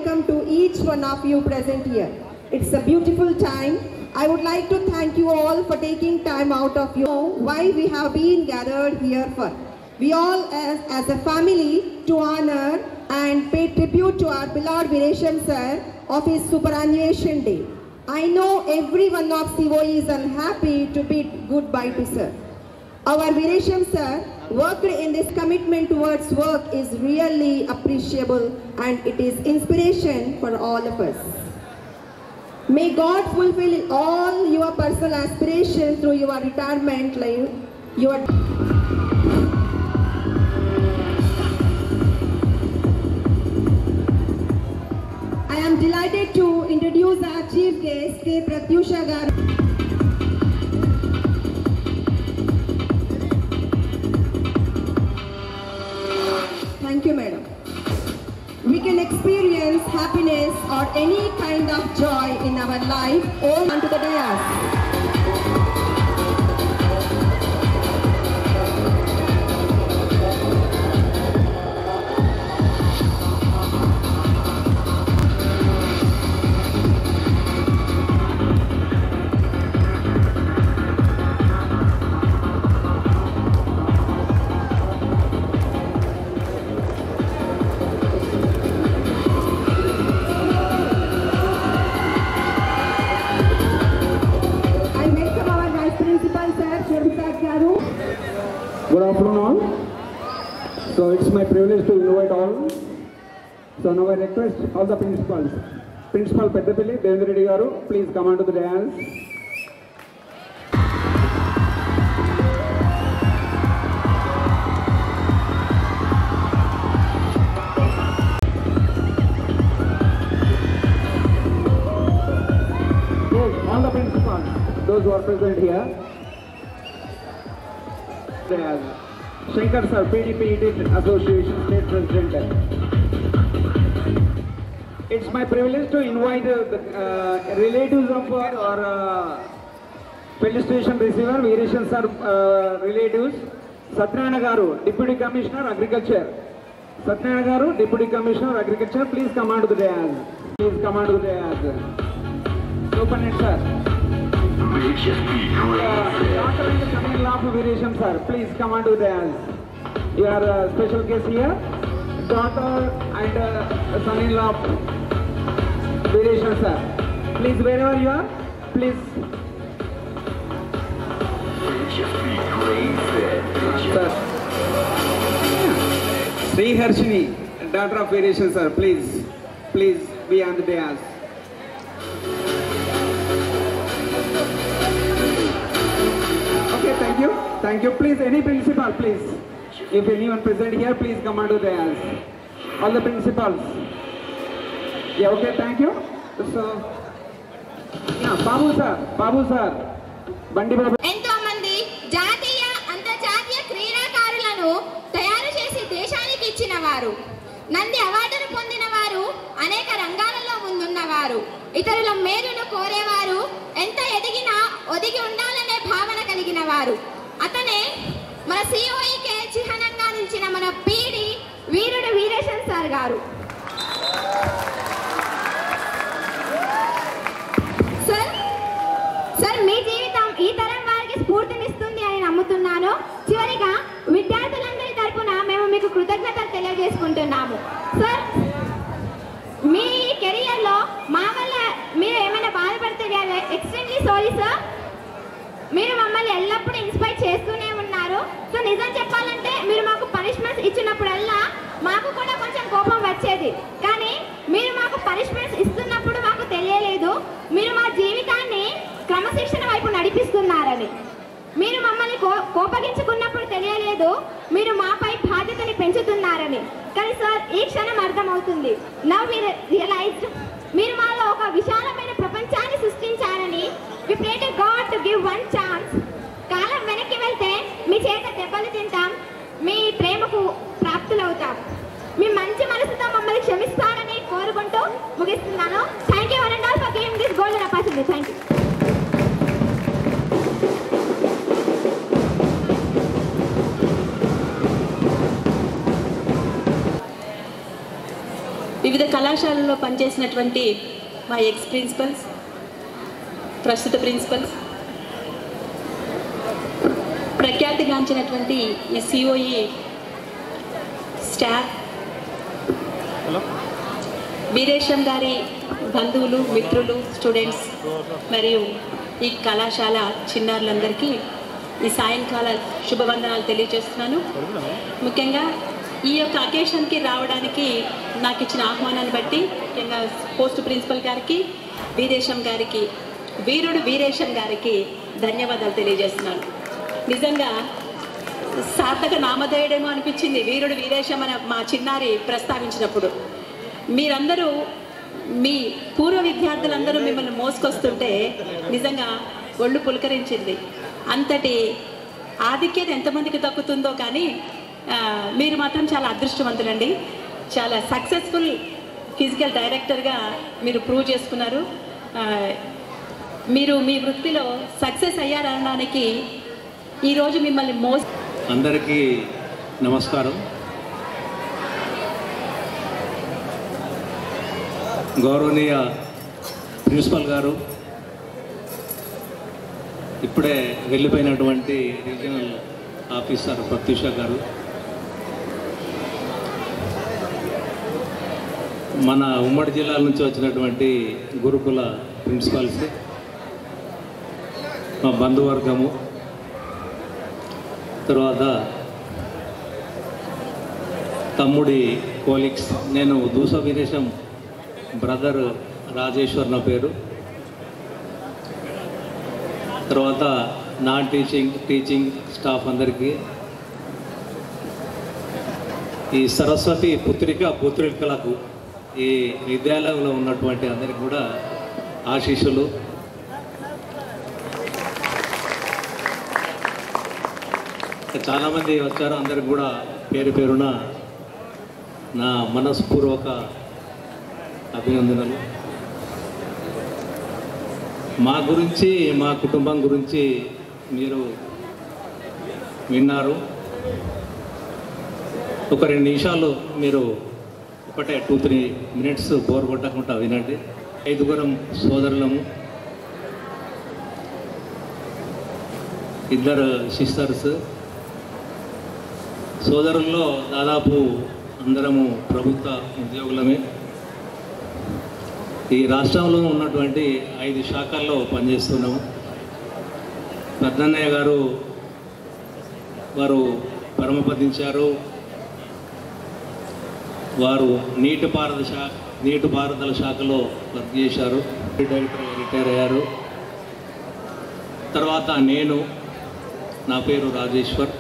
welcome to each one of you present here. It's a beautiful time. I would like to thank you all for taking time out of your why we have been gathered here for. We all as a family to honor and pay tribute to our beloved Viresham sir of his superannuation day. I know every one of COE is unhappy to bid goodbye to sir. Our Viresham sir worked in this commitment towards work is really appreciable and it is inspiration for all of us. May God fulfill all your personal aspirations through your retirement life. I am delighted to introduce our chief guest, K. Pratyusha Garu. Thank you, madam. We can experience happiness or any kind of joy in our life all onto the dais. Good afternoon all. So it's my privilege to invite all. So now I request all the principals. Principal Peddapilli, Devendra Reddy Garu, please come on to the dais. Yes, all the principals, those who are present here. Shankar sir, PDP Association State President. It's my privilege to invite the relatives of our police station receiver, Viresham sir relatives. Satyanarayana Garu, Deputy Commissioner Agriculture. Satyanarayana Garu, Deputy Commissioner Agriculture, please come on to the dais. Please come on to the dais. Superintendent sir. Daughter and son-in-law of Viresham sir, please come on to the dais. You are a special guest here. Daughter and son-in-law of Viresham sir. Please, wherever you are, please. Sir. Sri Harshini, daughter of Viresham sir, please be on the dais. Okay, thank you. Please, any principal, please. If anyone present here, please come on to the dais. All the principals. Yeah, okay, thank you. So, yeah, Babu sir, Bandi Babu. ఎంతో మంది జాతీయ అంతర్జాతీయ క్రీడాకారులను తయారు చేసి దేశానికి ఇచ్చిన వారు, నంది అవార్డును పొందిన వారు, అనేక రంగాలలో ముందున్నవారు, ఇతరుల మేలును కోరేవారు, ఎంత ఎదిగినా ఒదిగి ఉండాలనే భావన కలిగిన వారు. అతనే మన COEకే చిహ్నంగా నిలిచిన మన పీడి వీరుడు వీరేశం సార్ గారు. సార్ మీ జీవితం ఈ తరం వారికి స్ఫూర్తినిస్తుంది అని నమ్ముతున్నాను. చివరిగా విద్యార్థులందరి తరపున మేము మీకు కృతజ్ఞతలు తెలియజేసుకుంటున్నాము. సార్, మీ కెరియర్లో మా వల్ల మీరు ఏమైనా బాధపడితే ఎక్స్ట్రీమ్లీ సారీ సార్. మీరు మమ్మల్ని ఎల్లప్పుడూ ఇన్స్పైర్ చేస్తూనే ఉన్నారు. సో నిజం చెప్పాలంటే మీరు మాకు పనిష్మెంట్స్ ఇచ్చినప్పుడల్లా మాకు కూడా కొంచెం కోపం వచ్చేది. కానీ మీరు మాకు పనిష్మెంట్స్ ఇస్తున్నప్పుడు మాకు తెలియలేదు మీరు మా జీవితాన్ని క్రమశిక్షణ వైపు నడిపిస్తున్నారని. మీరు మమ్మల్ని కోపగించుకున్నప్పుడు తెలియలేదు మీరు మాపై బాధ్యతని పెంచుతున్నారని. కానీ సార్, ఈ క్షణం అర్థమవుతుంది. నౌ వి రియలైజ్డ్ మీరు మాలో ఒక విశాలమైన ప్రపంచాన్ని సృష్టించారని. We pray to God to give one chance. కాలం వెనక్కి వెళ్తే మీ చేత దెబ్బలు తింటాం, మీ ప్రేమకు ప్రాప్తులవుతాం. మీ మంచి మనసుతో మమ్మల్ని క్షమిస్తారని కోరుకుంటూ ముగిస్తున్నాను. Thank you one and all for giving this golden opportunity. Thank you. వివిధ కళాశాలల్లో పనిచేసినటువంటి మా ఎక్స్ ప్రిన్సిపల్స్, ప్రస్తుత ప్రిన్సిపల్స్, ప్రఖ్యాతిగాంచినటువంటి ఈ సిఓఈ స్టాఫ్, వీరేశం గారి బంధువులు, మిత్రులు, స్టూడెంట్స్ మరియు ఈ కళాశాల చిన్నారులందరికీ ఈ సాయంకాల శుభవందనాలు తెలియజేస్తున్నాను. ముఖ్యంగా ఈ యొక్క అకేషన్కి రావడానికి నాకు ఇచ్చిన ఆహ్వానాన్ని బట్టి ముఖ్యంగా పోస్ట్ ప్రిన్సిపల్ గారికి, వీరేశం గారికి, వీరుడు వీరేశం గారికి ధన్యవాదాలు తెలియజేస్తున్నాను. నిజంగా సార్థక నామధేయుడేమో అనిపించింది వీరుడు వీరేశం అని మా చిన్నారి ప్రస్తావించినప్పుడు. మీరందరూ మీ పూర్వ విద్యార్థులందరూ మిమ్మల్ని మోసుకొస్తుంటే నిజంగా ఒళ్ళు పులకరించింది. అంతటి ఆధిక్యత ఎంతమందికి దక్కుతుందో కానీ మీరు మాత్రం చాలా అదృష్టవంతులండి. చాలా సక్సెస్ఫుల్ ఫిజికల్ డైరెక్టర్గా మీరు ప్రూవ్ చేసుకున్నారు. మీరు మీ వృత్తిలో సక్సెస్ అయ్యారనడానికి ఈరోజు మిమ్మల్ని అందరికీ నమస్కారం. గౌరవనీయ ప్రిన్సిపల్ గారు, ఇప్పుడే వెళ్ళిపోయినటువంటి రీజనల్ ఆఫీసర్ ప్రత్యూష గారు, మన ఉమ్మడి జిల్లాల నుంచి వచ్చినటువంటి గురుకుల ప్రిన్సిపల్స్, మా బంధువర్గము, తర్వాత తమ్ముడి కోలిక్స్, నేను దూస వీరేశం బ్రదర్ రాజేశ్వర్ నా పేరు. తర్వాత నాన్ టీచింగ్ స్టాఫ్ అందరికీ, ఈ సరస్వతి పుత్రికలకు ఈ విద్యాలయంలో ఉన్నటువంటి అందరికీ కూడా ఆశీస్సులు. చాలామంది వచ్చారు, అందరికి కూడా పేరు పేరున నా మనస్పూర్వక అభినందనలు. మా గురించి, మా కుటుంబం గురించి మీరు విన్నారు. ఒక 2 నిమిషాలు మీరు ఒకటే 2-3 మినిట్స్ బోర్ కొట్టకుండా వినండి. 5గురం సోదరులము, 2 సిస్టర్స్. సోదరుల్లో దాదాపు అందరము ప్రభుత్వ ఉద్యోగులమే. ఈ రాష్ట్రంలో ఉన్నటువంటి 5 శాఖల్లో పనిచేస్తున్నాము. పెద్దన్నయ్య గారు వారు పరమపదించారు. వారు నీటిపారుదల శాఖలో వర్క్ చేశారు, రిటైర్ అయ్యారు. తర్వాత నా పేరు రాజేశ్వర్.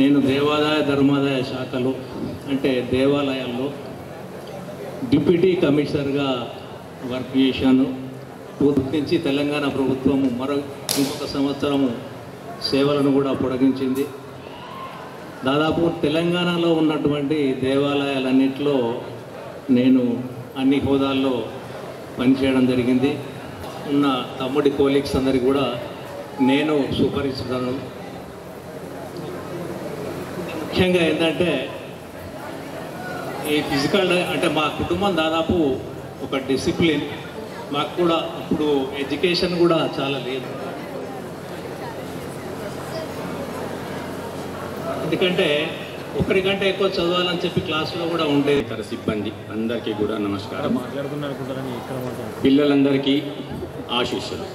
నేను దేవాదాయ ధర్మాదాయ శాఖలో, అంటే దేవాలయాల్లో డిప్యూటీ కమిషనర్గా వర్క్ చేశాను. నుంచి తెలంగాణ ప్రభుత్వము ఇంకొక సంవత్సరము సేవలను కూడా పొడిగించింది. దాదాపు తెలంగాణలో ఉన్నటువంటి దేవాలయాలన్నింటిలో నేను అన్ని హోదాల్లో పనిచేయడం జరిగింది. ఉన్న తమ్ముడి కోలీగ్స్ అందరికీ కూడా నేను సుపరిచితాను. ముఖ్యంగా ఏంటంటే ఈ ఫిజికల్ అంటే మా కుటుంబం దాదాపు ఒక డిసిప్లిన్. మాకు కూడా అప్పుడు ఎడ్యుకేషన్ కూడా చాలా లేదు. ఎందుకంటే ఒకరికంటే ఎక్కువ చదవాలని చెప్పి క్లాసులో కూడా ఉండేది. ఇతర సిబ్బంది అందరికీ కూడా నమస్కారం. పిల్లలందరికీ ఆశీస్సులు.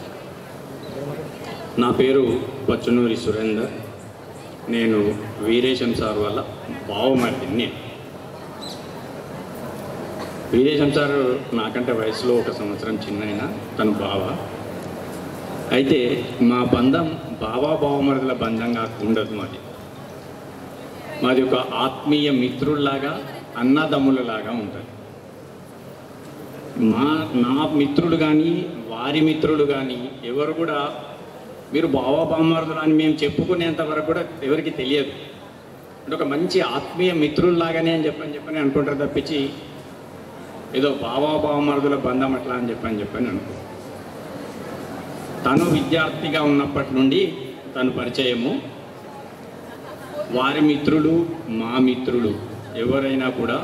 నా పేరు పచ్చనూరి సురేందర్. నేను వీరేశం సార్ వాళ్ళ బావమరిదిని. వీరేశం సార్ నాకంటే వయసులో 1 సంవత్సరం చిన్నైనా తను బావ. అయితే మా బంధం బావమరుదుల బంధంగా ఉండదు. మాది ఒక ఆత్మీయ మిత్రుల్లాగా, అన్నదమ్ములలాగా ఉంటుంది. నా మిత్రులు కానీ వారి మిత్రులు కానీ ఎవరు కూడా మీరు బావమరుదులు అని మేము చెప్పుకునేంత వరకు కూడా ఎవరికి తెలియదు. అంటే ఒక మంచి ఆత్మీయ మిత్రుల్లాగానే అని చెప్పని అనుకుంటారు తప్పించి ఏదో బావమరుదుల బంధం అట్లా అని చెప్పని అనుకో. తను విద్యార్థిగా ఉన్నప్పటి నుండి తను పరిచయము. వారి మిత్రులు మా మిత్రులు ఎవరైనా కూడా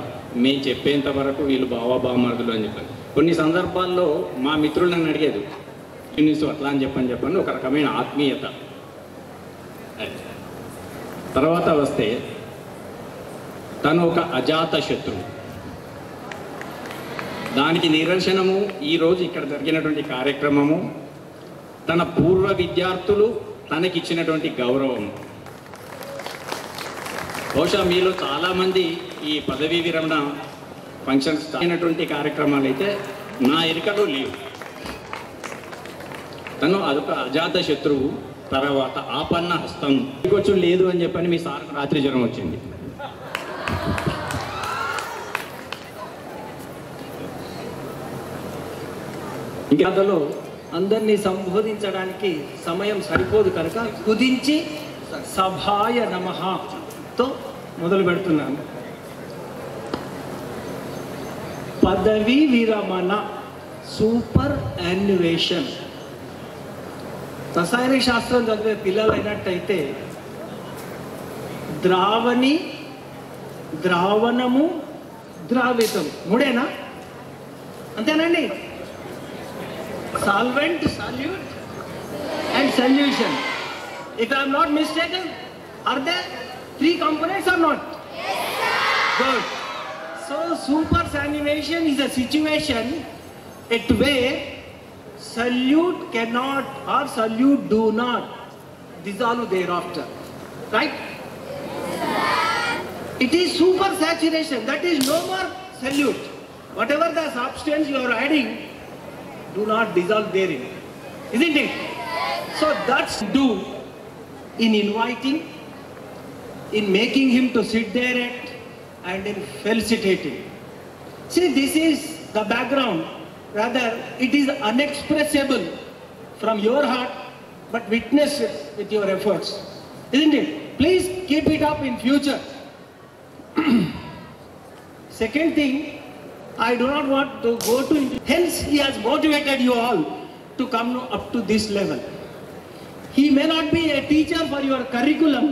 మేము చెప్పేంత వరకు వీళ్ళు బావబామర్దులు అని చెప్పాను. కొన్ని సందర్భాల్లో మా మిత్రులు నన్ను అడిగేది యూనిస్ అట్లా అని చెప్పని ఒక రకమైన ఆత్మీయత. తర్వాత వస్తే తను ఒక అజాత శత్రువు. దానికి నిదర్శనము ఈరోజు ఇక్కడ జరిగినటువంటి కార్యక్రమము, తన పూర్వ విద్యార్థులు తనకిచ్చినటువంటి గౌరవం. బహుశా మీలో చాలామంది ఈ పదవీ విరమణ ఫంక్షన్స్ అయినటువంటి కార్యక్రమాలు అయితే నా ఎరుకలో లేవు. తను అదొక అజాత శత్రువు. తర్వాత ఆపన్న హస్తం ఇంకొచ్చు లేదు అని చెప్పని మీ సార్కు రాత్రి జ్వరం వచ్చింది. ఇంకలో అందరినీ సంబోధించడానికి సమయం సరిపోదు కనుక కుదించి సభాయ నమఃతో మొదలు పెడుతున్నాను. పదవీ విరమణ సూపర్ యాన్యువేషన్. రసాయన శాస్త్రం చదివే పిల్లలు అయినట్టయితే ద్రావణి, ద్రావణము, ద్రావితం మూడేనా? అంతేనండి. Solvent, solute and solution. If I am not mistaken, are there 3 components or not? Yes, sir. Good. So supersannuation is a situation at where solute cannot or solute do not dissolve thereafter. Right? Yes, sir. It is supersaturation. That is no more solute. Whatever the substance you are adding do not dissolve therein, isn't it? So that's do in inviting, in making him to sit there and in felicitating. See, this is the background. Rather, it is unexpressible from your heart, but witness it with your efforts, isn't it? Please keep it up in future. Second thing, I do not want to go to, hence he has motivated you all to come up to this level. He may not be a teacher for your curriculum,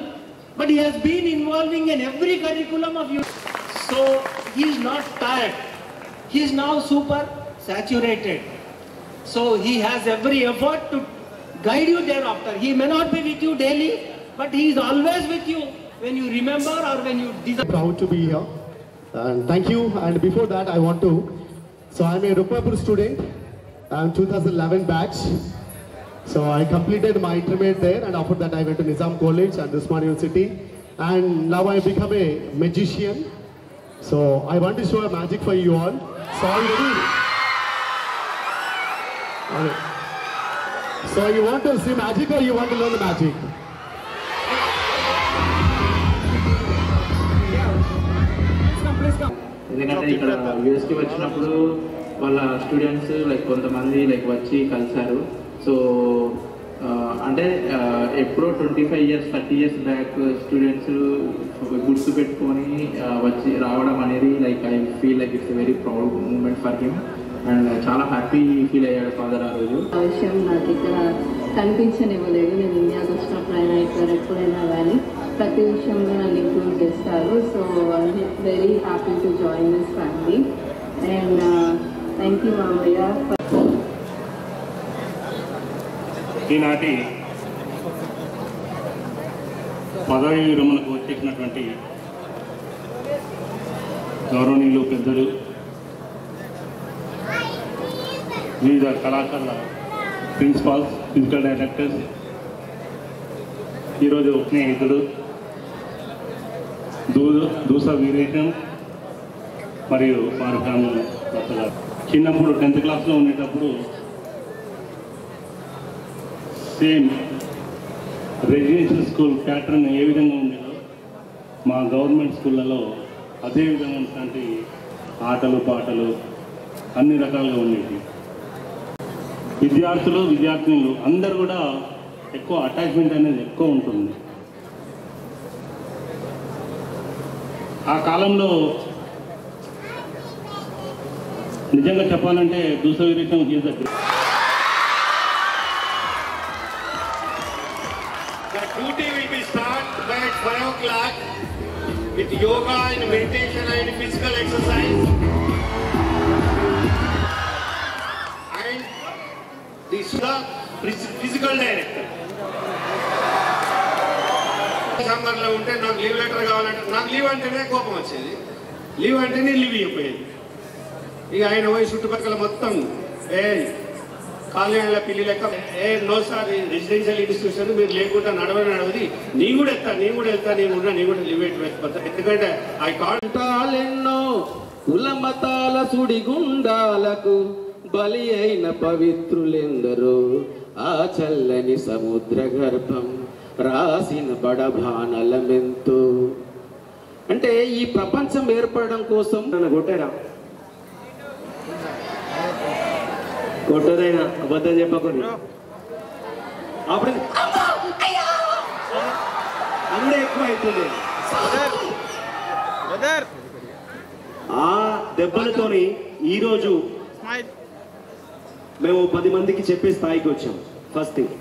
but he has been involving in every curriculum of you. So he is not tired. He is now super saturated. So he has every effort to guide you thereafter. He may not be with you daily, but he is always with you when you remember or when you desire. Proud to be here. And thank you. And before that, I want to, so I'm a Rukmapur student. I'm 2011 batch. So I completed my intermediate there, and after that I went to Nizam College and Usman University. And now I become a magician. So I want to show a magic for you all. So are you ready? Okay. So you want to see magic or you want to learn the magic? ఎందుకంటే ఇక్కడ యూఎస్కి వచ్చినప్పుడు వాళ్ళ students like కొంతమంది like వచ్చి కలిశారు. So అంటే ఎప్పుడో 25 years 30 years back students గుర్తు పెట్టుకొని వచ్చి రావడం అనేది like I feel like it's very proud moment for him. And చాలా హ్యాపీ ఫీల్ అయ్యాడు ఫాదర్ ఆ రోజు. ఆ విషయం నాకు ఇక్కడ కనిపించనివ్వలేదు. నేను ఇండియాకి వచ్చినప్పుడు అయినా ఇక్కడ ఎప్పుడైనా కానీ ప్రతి విషయంలో నన్ను ఇంక్లూడ్ చేస్తారు. So I'm very happy to join this family and thank you మామయ్య. ఈనాటి పదవి విరమణకు వచ్చేసినటువంటి గౌరవనీయులు పెద్దలు, వివిధ కళాశాల ప్రిన్సిపాల్స్, ఫిజికల్ డైరెక్టర్స్, ఈరోజు స్నేహితుడు దూస వీరేశం మరియు వారి ఫ్యామిలీ కొత్తగా చిన్నప్పుడు 10th క్లాస్లో ఉండేటప్పుడు సేమ్ రెసిడెన్షియల్ స్కూల్ ప్యాటర్న్ ఏ విధంగా ఉండేదో మా గవర్నమెంట్ స్కూళ్ళలో అదే విధమైనటువంటి ఆటలు పాటలు అన్ని రకాలుగా ఉండేవి. విద్యార్థులు విద్యార్థినులు అందరూ కూడా ఎక్కువ అటాచ్మెంట్ అనేది ఎక్కువ ఉంటుంది. ఆ కాలంలో నిజంగా చెప్పాలంటే Doosa Veeresham is the duty will be start by 5 o'clock with yoga and meditation and physical exercise. And this is the physical director. సమ్మర్లో ఉంటే నాకు లీవ్ లెటర్ కావాలంటే నాకు లీవ్ అంటేనే కోపం వచ్చేది. లీవ్ అంటేనే లీవ్ ఇవ్వకపోయేది. ఇక ఆయన పోయి చుట్టుపక్కల మొత్తం కాలనీల పిల్లి లెక్క నో సార్ రెసిడెన్షియల్ ఇన్స్టిట్యూషన్ మీరు లేకుండా నడవది నీ కూడా వెళ్తా నీ కూడా లీవ్ పెట్టిపోతా. ఎందుకంటే ఆ కాంటాలెన్నో కుల మతాల సుడిగుండాలకు బలి అయిన పవిత్రులెందరో ఆ చల్లని సముద్ర గర్భం రాసిన బడబానలమెంతో. అంటే ఈ ప్రపంచం ఏర్పడడం కోసం కొట్టదైనా అబద్ధం చెప్పకూడదు. అప్పుడు అందరూ ఎక్కువ అవుతుంది. ఆ దెబ్బలతోని ఈరోజు మేము 10 మందికి చెప్పే స్థాయికి వచ్చాం. First thing